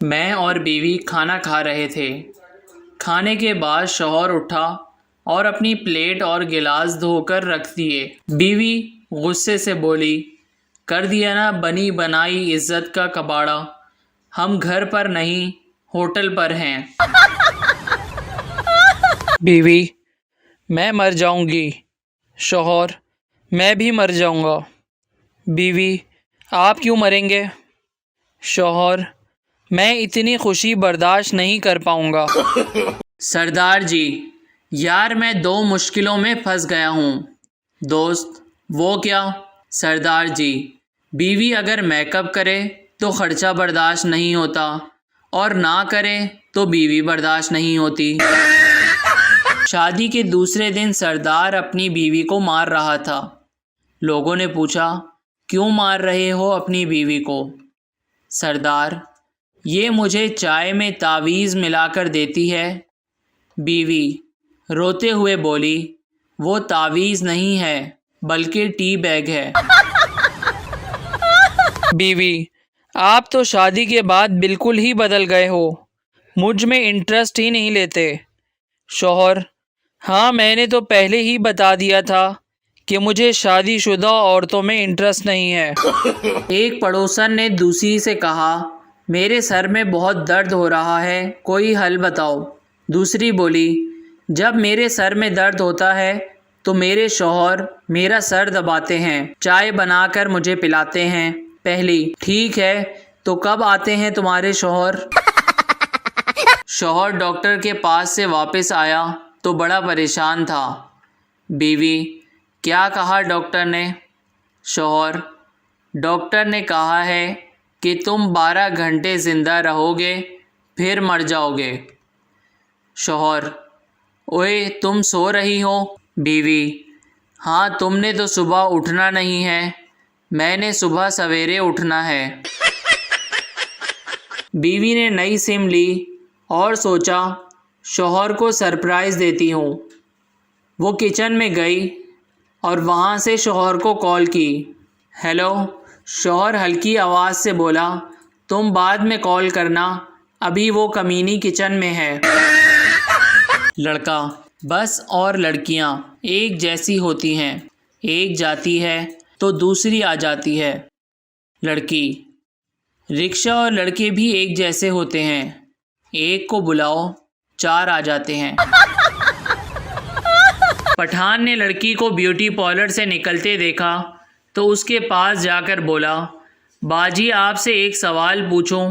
میں اور بیوی کھانا کھا رہے تھے۔ کھانے کے بعد شوہر اٹھا اور اپنی پلیٹ اور گلاس دھو کر رکھ دیے۔ بیوی غصے سے بولی، کر دیا نا بنی بنائی عزت کا کباڑا، ہم گھر پر نہیں ہوٹل پر ہیں۔ بیوی، میں مر جاؤں گی۔ شوہر، میں بھی مر جاؤں گا۔ بیوی، آپ کیوں مریں گے؟ شوہر، میں اتنی خوشی برداشت نہیں کر پاؤں گا۔ سردار جی، یار میں 2 مشکلوں میں پھنس گیا ہوں۔ دوست، وہ کیا؟ سردار جی، بیوی اگر میک اپ کرے تو خرچہ برداشت نہیں ہوتا، اور نہ کرے تو بیوی برداشت نہیں ہوتی۔ شادی کے دوسرے دن سردار اپنی بیوی کو مار رہا تھا۔ لوگوں نے پوچھا، کیوں مار رہے ہو اپنی بیوی کو؟ سردار، یہ مجھے چائے میں تعویذ ملا کر دیتی ہے۔ بیوی روتے ہوئے بولی، وہ تعویذ نہیں ہے بلکہ ٹی بیگ ہے۔ بیوی، آپ تو شادی کے بعد بالکل ہی بدل گئے ہو، مجھ میں انٹرسٹ ہی نہیں لیتے۔ شوہر، ہاں میں نے تو پہلے ہی بتا دیا تھا کہ مجھے شادی شدہ عورتوں میں انٹرسٹ نہیں ہے۔ ایک پڑوسن نے دوسری سے کہا، میرے سر میں بہت درد ہو رہا ہے، کوئی حل بتاؤ۔ دوسری بولی، جب میرے سر میں درد ہوتا ہے تو میرے شوہر میرا سر دباتے ہیں، چائے بنا کر مجھے پلاتے ہیں۔ پہلی، ٹھیک ہے تو کب آتے ہیں تمہارے شوہر؟ شوہر ڈاکٹر کے پاس سے واپس آیا تو بڑا پریشان تھا۔ بیوی، کیا کہا ڈاکٹر نے؟ شوہر، ڈاکٹر نے کہا ہے کہ تم 12 گھنٹے زندہ رہو گے پھر مر جاؤ گے۔ شوہر، اوئے تم سو رہی ہو؟ بیوی، ہاں تم نے تو صبح اٹھنا نہیں ہے، میں نے صبح سویرے اٹھنا ہے۔ بیوی نے نئی سم لی اور سوچا شوہر کو سرپرائز دیتی ہوں۔ وہ کچن میں گئی اور وہاں سے شوہر کو کال کی۔ ہیلو؟ شوہر ہلکی آواز سے بولا، تم بعد میں کال کرنا، ابھی وہ کمینی کچن میں ہے۔ لڑکا، بس اور لڑکیاں ایک جیسی ہوتی ہیں، ایک جاتی ہے تو دوسری آ جاتی ہے۔ لڑکی، رکشہ اور لڑکے بھی ایک جیسے ہوتے ہیں، ایک کو بلاؤ 4 آ جاتے ہیں۔ پٹھان نے لڑکی کو بیوٹی پارلر سے نکلتے دیکھا تو اس کے پاس جا کر بولا، باجی آپ سے ایک سوال پوچھوں؟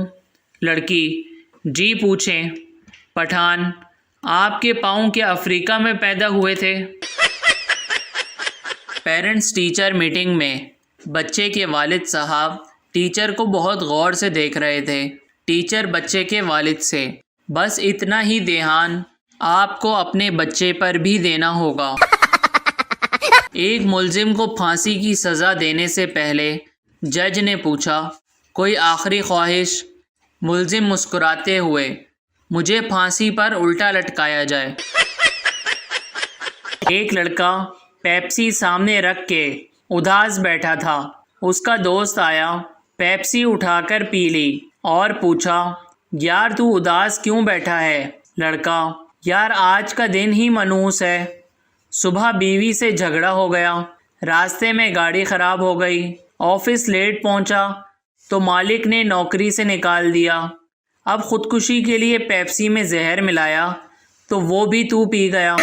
لڑکی، جی پوچھیں۔ پٹھان، آپ کے پاؤں کیا افریقہ میں پیدا ہوئے تھے؟ پیرنٹس ٹیچر میٹنگ میں بچے کے والد صاحب ٹیچر کو بہت غور سے دیکھ رہے تھے۔ ٹیچر بچے کے والد سے، بس اتنا ہی دھیان آپ کو اپنے بچے پر بھی دینا ہوگا۔ ایک ملزم کو پھانسی کی سزا دینے سے پہلے جج نے پوچھا، کوئی آخری خواہش؟ ملزم مسکراتے ہوئے، مجھے پھانسی پر الٹا لٹکایا جائے۔ ایک لڑکا پیپسی سامنے رکھ کے اداس بیٹھا تھا۔ اس کا دوست آیا، پیپسی اٹھا کر پی لی اور پوچھا، یار تو اداس کیوں بیٹھا ہے؟ لڑکا، یار آج کا دن ہی منحوس ہے، صبح بیوی سے جھگڑا ہو گیا، راستے میں گاڑی خراب ہو گئی، آفس لیٹ پہنچا تو مالک نے نوکری سے نکال دیا، اب خودکشی کے لیے پیپسی میں زہر ملایا تو وہ بھی تو پی گیا۔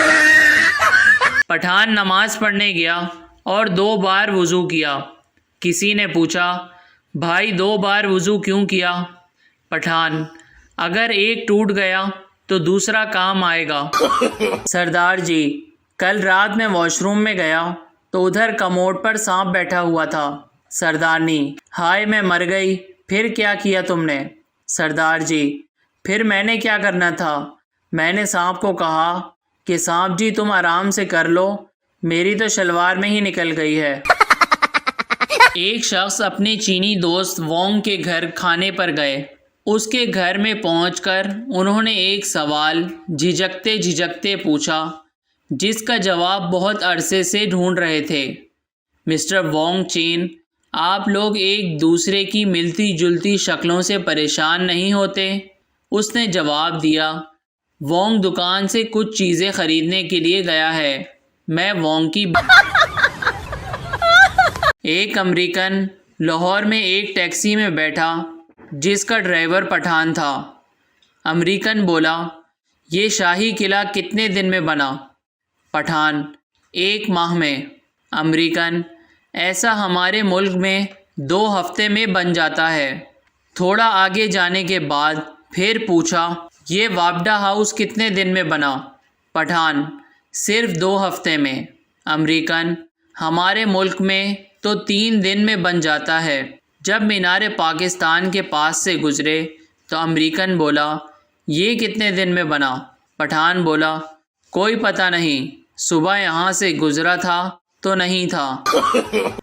پٹھان نماز پڑھنے گیا اور 2 بار وضو کیا۔ کسی نے پوچھا، بھائی 2 بار وضو کیوں کیا؟ پٹھان، اگر ایک ٹوٹ گیا تو دوسرا کام آئے گا۔ سردار جی، کل رات میں واش روم میں گیا تو ادھر کموڈ پر سانپ بیٹھا ہوا تھا۔ سردارنی، ہائے میں مر گئی، پھر کیا کیا تم نے؟ سردار جی، پھر میں نے کیا کرنا تھا، میں نے سانپ کو کہا کہ سانپ جی تم آرام سے کر لو، میری تو شلوار میں ہی نکل گئی ہے۔ ایک شخص اپنے چینی دوست وانگ کے گھر کھانے پر گئے۔ اس کے گھر میں پہنچ کر انہوں نے ایک سوال جھجکتے جھجکتے پوچھا، جس کا جواب بہت عرصے سے ڈھونڈ رہے تھے۔ مسٹر وانگ چین، آپ لوگ ایک دوسرے کی ملتی جلتی شکلوں سے پریشان نہیں ہوتے؟ اس نے جواب دیا، وونگ دکان سے کچھ چیزیں خریدنے کے لیے گیا ہے، میں وونگ کی ایک امریکن لاہور میں ایک ٹیکسی میں بیٹھا جس کا ڈرائیور پٹھان تھا۔ امریکن بولا، یہ شاہی قلعہ کتنے دن میں بنا؟ پٹھان، 1 ماہ میں۔ امریکن، ایسا ہمارے ملک میں 2 ہفتے میں بن جاتا ہے۔ تھوڑا آگے جانے کے بعد پھر پوچھا، یہ وابڈا ہاؤس کتنے دن میں بنا؟ پٹھان، صرف 2 ہفتے میں۔ امریکن، ہمارے ملک میں تو 3 دن میں بن جاتا ہے۔ جب مینار پاکستان کے پاس سے گزرے تو امریکن بولا، یہ کتنے دن میں بنا؟ پٹھان بولا، کوئی پتہ نہیں، صبح یہاں سے گزرا تھا تو نہیں تھا۔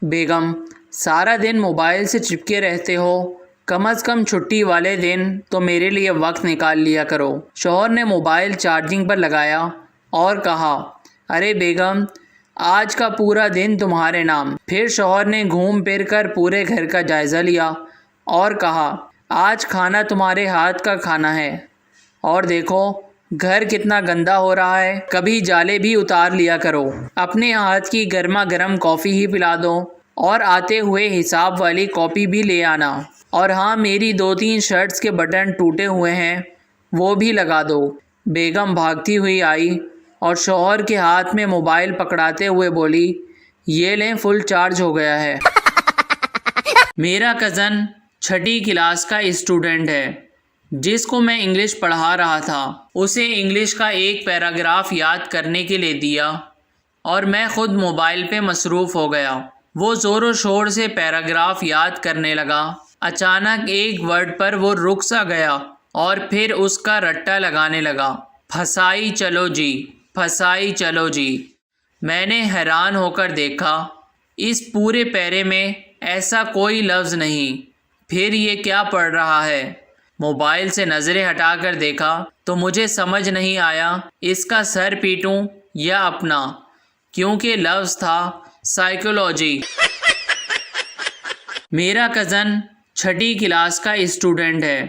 بیگم، سارا دن موبائل سے چپکے رہتے ہو، کم از کم چھٹی والے دن تو میرے لیے وقت نکال لیا کرو۔ شوہر نے موبائل چارجنگ پر لگایا اور کہا، ارے بیگم، آج کا پورا دن تمہارے نام۔ پھر شوہر نے گھوم پھر کر پورے گھر کا جائزہ لیا اور کہا، آج کھانا تمہارے ہاتھ کا کھانا ہے، اور دیکھو گھر کتنا گندا ہو رہا ہے، کبھی جالے بھی اتار لیا کرو، اپنے ہاتھ کی گرما گرم کافی ہی پلا دو، اور آتے ہوئے حساب والی کاپی بھی لے آنا، اور ہاں میری 2-3 شرٹس کے بٹن ٹوٹے ہوئے ہیں وہ بھی لگا دو۔ بیگم بھاگتی ہوئی آئی اور شوہر کے ہاتھ میں موبائل پکڑاتے ہوئے بولی، یہ لیں فل چارج ہو گیا ہے۔ میرا کزن 6ٹھی کلاس کا اسٹوڈنٹ ہے جس کو میں انگلش پڑھا رہا تھا۔ اسے انگلش کا ایک پیراگراف یاد کرنے کے لیے دیا اور میں خود موبائل پہ مصروف ہو گیا۔ وہ زور و شور سے پیراگراف یاد کرنے لگا۔ اچانک ایک ورڈ پر وہ رک سا گیا اور پھر اس کا رٹا لگانے لگا، پھسائی چلو جی، پھسائی چلو جی۔ میں نے حیران ہو کر دیکھا، اس پورے پیرے میں ایسا کوئی لفظ نہیں، پھر یہ کیا پڑھ رہا ہے؟ موبائل سے نظریں ہٹا کر دیکھا تو مجھے سمجھ نہیں آیا اس کا سر پیٹوں یا اپنا، کیونکہ لفظ تھا سائیکولوجی۔ میرا کزن 6ٹھی کلاس کا اسٹوڈنٹ ہے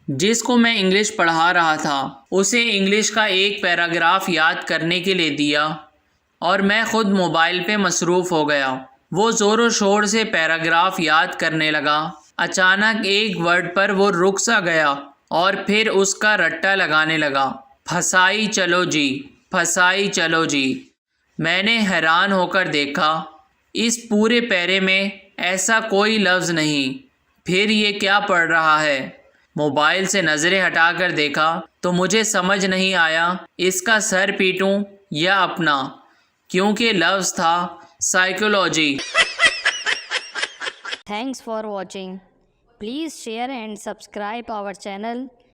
جس کو میں انگلش پڑھا رہا تھا۔ اسے انگلش کا ایک پیراگراف یاد کرنے کے لیے دیا اور میں خود موبائل پہ مصروف ہو گیا۔ وہ زور و شور سے پیراگراف یاد کرنے لگا۔ اچانک ایک ورڈ پر وہ رک سا گیا اور پھر اس کا رٹا لگانے لگا، پھسائی چلو جی، پھسائی چلو جی۔ میں نے حیران ہو کر دیکھا، اس پورے پیرے میں ایسا کوئی لفظ نہیں، پھر یہ کیا پڑھ رہا ہے؟ موبائل سے نظریں ہٹا کر دیکھا تو مجھے سمجھ نہیں آیا اس کا سر پیٹوں یا اپنا، کیونکہ لفظ تھا psychology. Thanks for watching. Please share and subscribe our channel.